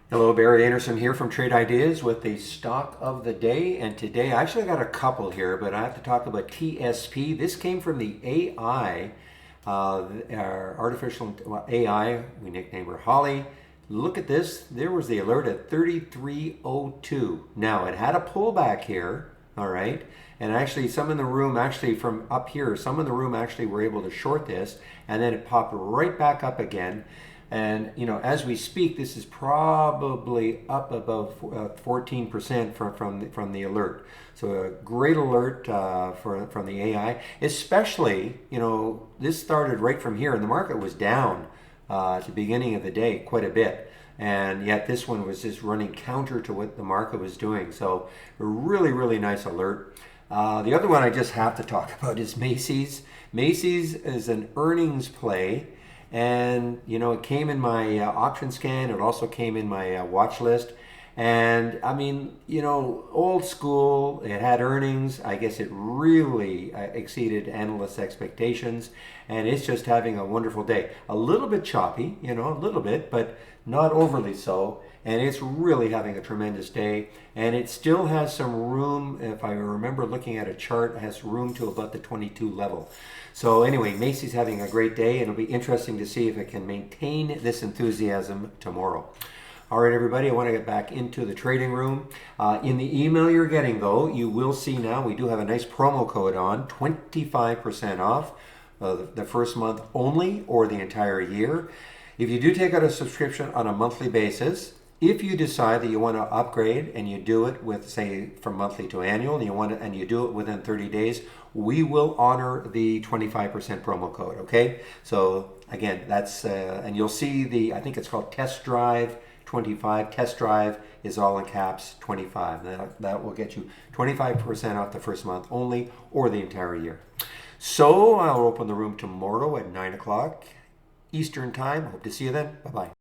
Hello, Barry Anderson here from Trade Ideas with the stock of the day. And today I actually got a couple here, but I have to talk about TSP. This came from the AI, our artificial AI, we nicknamed her Holly. Look at this. There was the alert at 33.02. Now it had a pullback here, all right. And actually, some in the room, actually from up here, some in the room actually were able to short this, and then it popped right back up again. And as we speak, this is probably up about 14% from the alert. So a great alert from the AI, especially this started right from here, and the market was down at the beginning of the day quite a bit. And yet this one was just running counter to what the market was doing. So a really, really nice alert. The other one I just have to talk about is Macy's. Macy's is an earnings play. And it came in my option scan. It also came in my watch list. And I mean, old school. It had earnings. I guess it really exceeded analysts' expectations, and it's just having a wonderful day. A little bit choppy, a little bit, but not overly so. And it's really having a tremendous day. And it still has some room. If I remember looking at a chart, it has room to about the 22 level. So anyway, Macy's having a great day, and it'll be interesting to see if it can maintain this enthusiasm tomorrow. All right, everybody, I want to get back into the trading room. In the email you're getting, though, you will see now we do have a nice promo code on, 25% off the first month only or the entire year. If you do take out a subscription on a monthly basis, if you decide that you want to upgrade and you do it with, say, from monthly to annual, and you do it within 30 days, we will honor the 25% promo code, okay? So again, that's, and you'll see I think it's called Test Drive 25. Test Drive is all in caps, 25. That will get you 25% off the first month only or the entire year. So I'll open the room tomorrow at 9 o'clock Eastern Time. Hope to see you then. Bye-bye.